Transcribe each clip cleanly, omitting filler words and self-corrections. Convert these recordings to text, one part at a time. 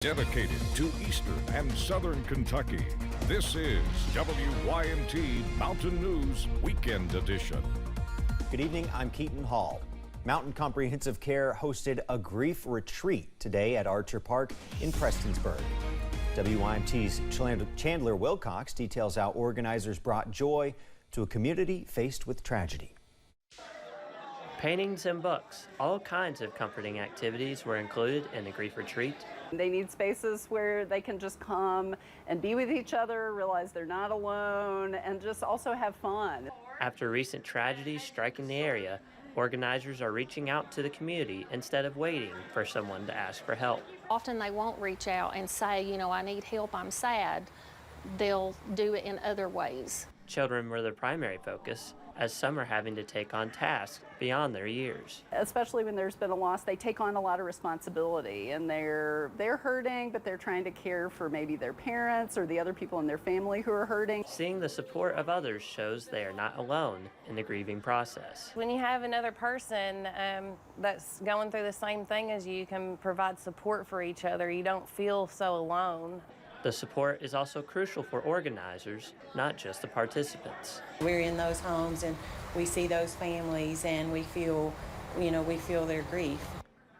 Dedicated to Eastern and Southern Kentucky, this is WYMT Mountain News Weekend Edition. Good evening, I'm Keaton Hall. Mountain Comprehensive Care hosted a grief retreat today at Archer Park in Prestonsburg. WYMT's Chandler Wilcox details how organizers brought joy to a community faced with tragedy. Paintings and books, all kinds of comforting activities were included in the grief retreat. They need spaces where they can just come and be with each other, realize they're not alone, and just also have fun. After recent tragedies striking the area, organizers are reaching out to the community instead of waiting for someone to ask for help. Often they won't reach out and say, you know, I need help, I'm sad. They'll do it in other ways. Children were the primary focus, as some are having to take on tasks beyond their years. Especially when there's been a loss, they take on a lot of responsibility, and they're hurting, but they're trying to care for maybe their parents or the other people in their family who are hurting. Seeing the support of others shows they are not alone in the grieving process. When you have another person that's going through the same thing as you, can provide support for each other. You don't feel so alone. The support is also crucial for organizers, not just the participants. We're in those homes and we see those families and we feel, we feel their grief.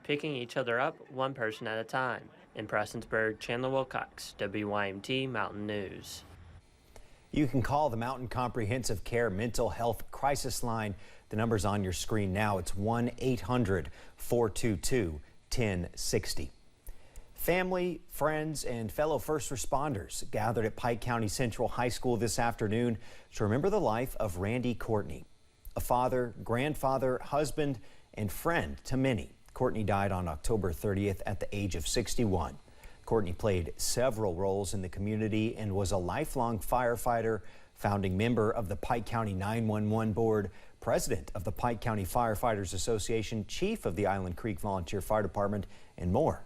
Picking each other up one person at a time. In Prestonsburg, Chandler Wilcox, WYMT Mountain News. You can call the Mountain Comprehensive Care Mental Health Crisis Line. The number's on your screen now. It's 1-800-422-1060. Family, friends, and fellow first responders gathered at Pike County Central High School this afternoon to remember the life of Randy Courtney. A father, grandfather, husband, and friend to many. Courtney died on October 30th at the age of 61. Courtney played several roles in the community and was a lifelong firefighter, founding member of the Pike County 911 Board, president of the Pike County Firefighters Association, chief of the Island Creek Volunteer Fire Department, and more.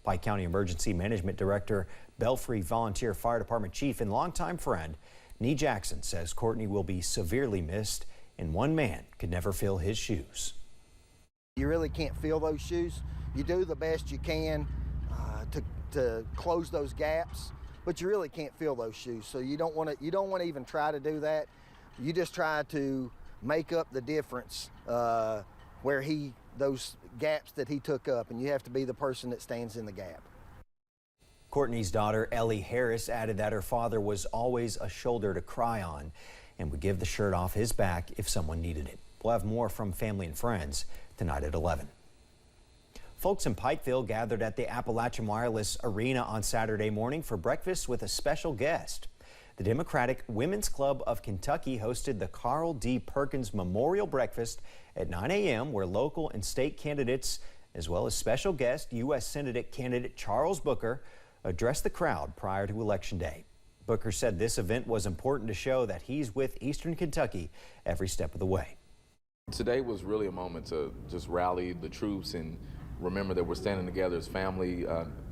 Pike County Emergency Management Director, Belfry Volunteer Fire Department Chief and longtime friend, Nee Jackson says Courtney will be severely missed and one man could never fill his shoes. You really can't fill those shoes. You do the best you can to close those gaps, but you really can't fill those shoes. So you don't want to even try to do that. You just try to make up the difference where those gaps that he took up, and you have to be the person that stands in the gap. Courtney's daughter, Ellie Harris, added that her father was always a shoulder to cry on and would give the shirt off his back if someone needed it. We'll have more from family and friends tonight at 11. Folks in Pikeville gathered at the Appalachian Wireless Arena on Saturday morning for breakfast with a special guest. The Democratic Women's Club of Kentucky hosted the Carl D. Perkins Memorial Breakfast at 9 a.m. where local and state candidates, as well as special guest U.S. Senate candidate Charles Booker, addressed the crowd prior to Election Day. Booker said this event was important to show that he's with Eastern Kentucky every step of the way. Today was really a moment to just rally the troops and remember that we're standing together as family,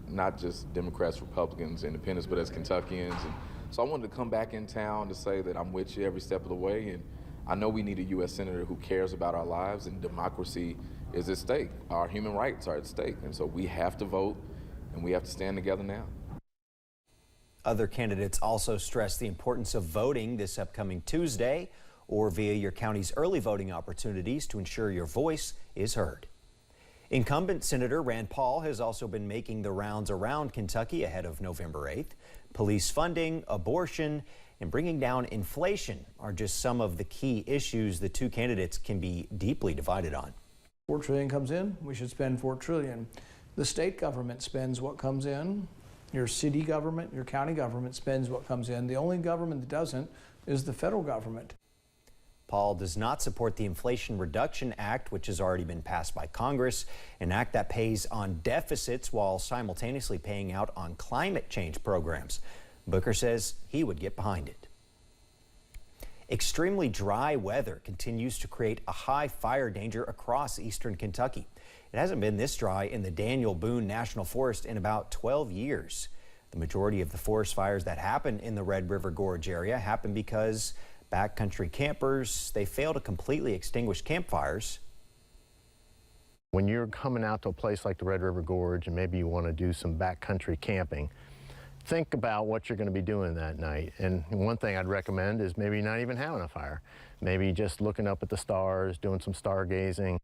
not just Democrats, Republicans, Independents, but as Kentuckians. And so I wanted to come back in town to say that I'm with you every step of the way, and I know we need a U.S. Senator who cares about our lives, and democracy is at stake. Our human rights are at stake, and so we have to vote, and we have to stand together now. Other candidates also stressed the importance of voting this upcoming Tuesday or via your county's early voting opportunities to ensure your voice is heard. Incumbent Senator Rand Paul has also been making the rounds around Kentucky ahead of November 8th. Police funding, abortion, and bringing down inflation are just some of the key issues the two candidates can be deeply divided on. $4 trillion comes in, we should spend $4 trillion. The state government spends what comes in. Your city government, your county government spends what comes in. The only government that doesn't is the federal government. Paul does not support the Inflation Reduction Act, which has already been passed by Congress, an act that pays on deficits while simultaneously paying out on climate change programs. Booker says he would get behind it. Extremely dry weather continues to create a high fire danger across eastern Kentucky. It hasn't been this dry in the Daniel Boone National Forest in about 12 years. The majority of the forest fires that happen in the Red River Gorge area happen because backcountry campers, they fail to completely extinguish campfires When you're coming out to a place like the Red River Gorge and maybe you want to do some backcountry camping, think about what you're going to be doing that night. And one thing I'd recommend is maybe not even having a fire. Maybe just looking up at the stars, doing some stargazing.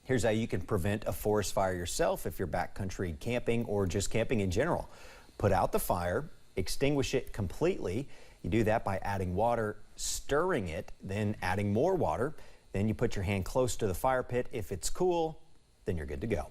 Here's how you can prevent a forest fire yourself if you're backcountry camping or just camping in general. Put out the fire, extinguish it completely. You do that by adding water, stirring it, then adding more water. Then you put your hand close to the fire pit. If it's cool, then you're good to go.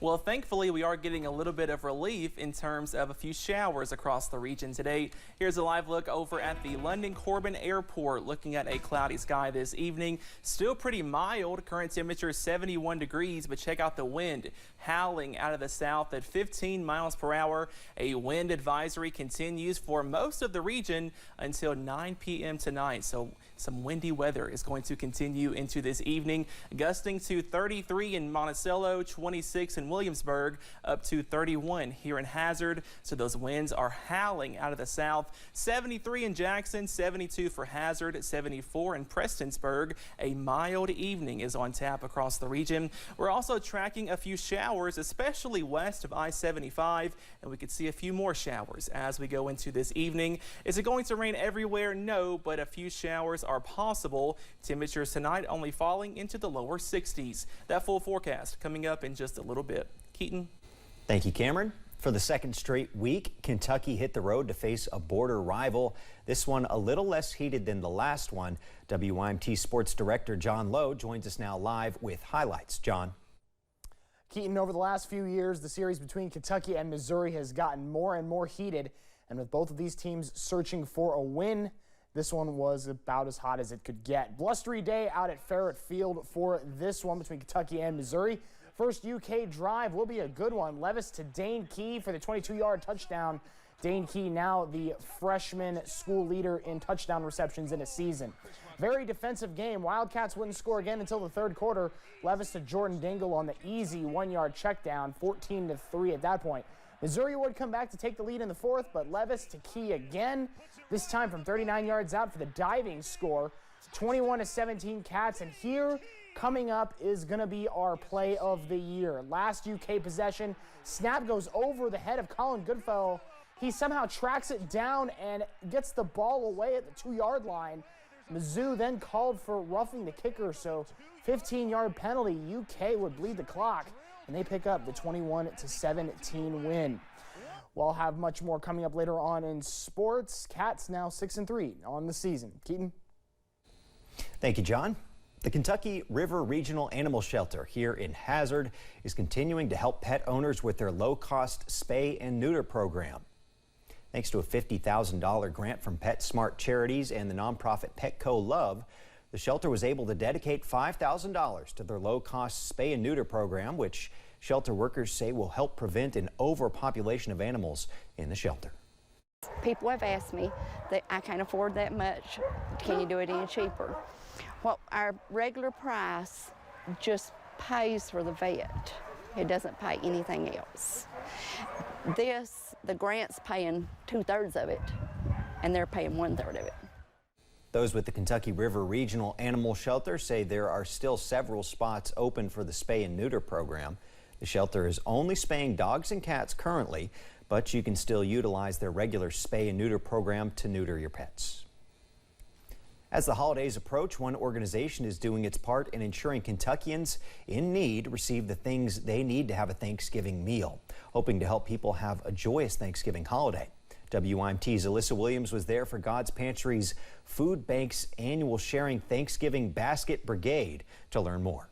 Well, thankfully, we are getting a little bit of relief in terms of a few showers across the region today. Here's a live look over at the London Corbin Airport, looking at a cloudy sky this evening. Still pretty mild. Current temperature is 71 degrees, but check out the wind howling out of the south at 15 miles per hour. A wind advisory continues for most of the region until 9 p.m. tonight. So some windy weather is going to continue into this evening, gusting to 33 in Monticello, 26 in Williamsburg, up to 31 here in Hazard. So those winds are howling out of the south. 73 in Jackson, 72 for Hazard, 74 in Prestonsburg. A mild evening is on tap across the region. We're also tracking a few showers, especially west of I-75, and we could see a few more showers as we go into this evening. Is it going to rain everywhere? No, but a few showers are possible. Temperatures tonight only falling into the lower 60s. That full forecast coming up in just a little bit. Keaton. Thank you, Cameron. For the second straight week, Kentucky hit the road to face a border rival. This one a little less heated than the last one. WYMT Sports Director John Lowe joins us now live with highlights. John. Keaton, over the last few years, the series between Kentucky and Missouri has gotten more and more heated. And with both of these teams searching for a win, this one was about as hot as it could get. Blustery day out at Farrett Field for this one between Kentucky and Missouri. First UK drive will be a good one. Levis to Dane Key for the 22-yard touchdown. Dane Key now the freshman school leader in touchdown receptions in a season. Very defensive game. Wildcats wouldn't score again until the third quarter. Levis to Jordan Dingle on the easy 1-yard check down, 14-3 at that point. Missouri would come back to take the lead in the fourth, but Levis to Key again, this time from 39 yards out for the diving score, 21-17 Cats. And here, coming up, is going to be our play of the year. Last UK possession, snap goes over the head of Colin Goodfellow. He somehow tracks it down and gets the ball away at the 2-yard line. Mizzou then called for roughing the kicker, so 15-yard penalty. UK would bleed the clock, and they pick up the 21-17 win. We'll have much more coming up later on in sports. Cats now 6-3 on the season. Keaton. Thank you, John. The Kentucky River Regional Animal Shelter here in Hazard is continuing to help pet owners with their low-cost spay and neuter program. Thanks to a $50,000 grant from PetSmart Charities and the nonprofit Petco Love, the shelter was able to dedicate $5,000 to their low-cost spay and neuter program, which shelter workers say will help prevent an overpopulation of animals in the shelter. People have asked me that I can't afford that much. Can you do it any cheaper? Well, our regular price just pays for the vet. It doesn't pay anything else. The grant's paying 2/3 of it, and they're paying 1/3 of it. Those with the Kentucky River Regional Animal Shelter say there are still several spots open for the spay and neuter program. The shelter is only spaying dogs and cats currently, but you can still utilize their regular spay and neuter program to neuter your pets. As the holidays approach, one organization is doing its part in ensuring Kentuckians in need receive the things they need to have a Thanksgiving meal, hoping to help people have a joyous Thanksgiving holiday. WYMT's Alyssa Williams was there for God's Pantry's Food Bank's annual Sharing Thanksgiving Basket Brigade to learn more.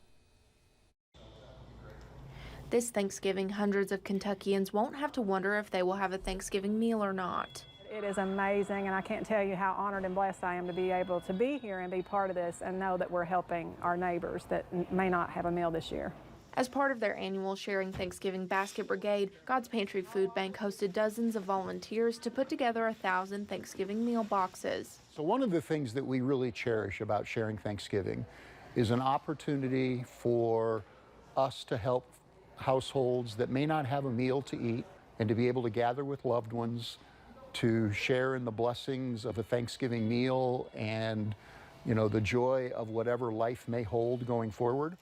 This Thanksgiving, hundreds of Kentuckians won't have to wonder if they will have a Thanksgiving meal or not. It is amazing, and I can't tell you how honored and blessed I am to be able to be here and be part of this and know that we're helping our neighbors that may not have a meal this year. As part of their annual Sharing Thanksgiving Basket Brigade, God's Pantry Food Bank hosted dozens of volunteers to put together 1,000 Thanksgiving meal boxes. So one of the things that we really cherish about Sharing Thanksgiving is an opportunity for us to help households that may not have a meal to eat and to be able to gather with loved ones to share in the blessings of a Thanksgiving meal and you know, the joy of whatever life may hold going forward.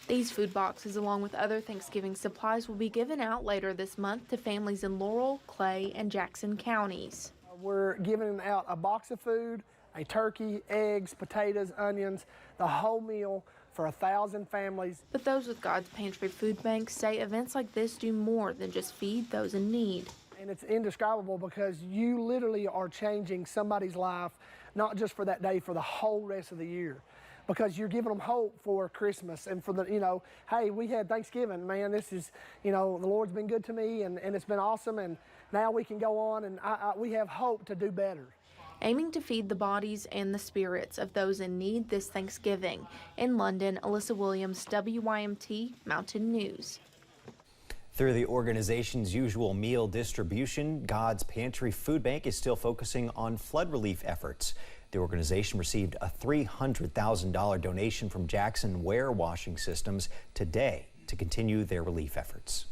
These food boxes, along with other Thanksgiving supplies, will be given out later this month to families in Laurel, Clay, and Jackson counties. We're giving out a box of food, a turkey, eggs, potatoes, onions, the whole meal for 1,000 families. But those with God's Pantry Food Bank say events like this do more than just feed those in need. And it's indescribable because you literally are changing somebody's life, not just for that day, for the whole rest of the year. Because you're giving them hope for Christmas and for the, you know, hey, we had Thanksgiving, man, this is, you know, the Lord's been good to me and it's been awesome, and now we can go on and we have hope to do better. Aiming to feed the bodies and the spirits of those in need this Thanksgiving. In London, Alyssa Williams, WYMT Mountain News. Through the organization's usual meal distribution, God's Pantry Food Bank is still focusing on flood relief efforts. The organization received a $300,000 donation from Jackson Ware Washing Systems today to continue their relief efforts.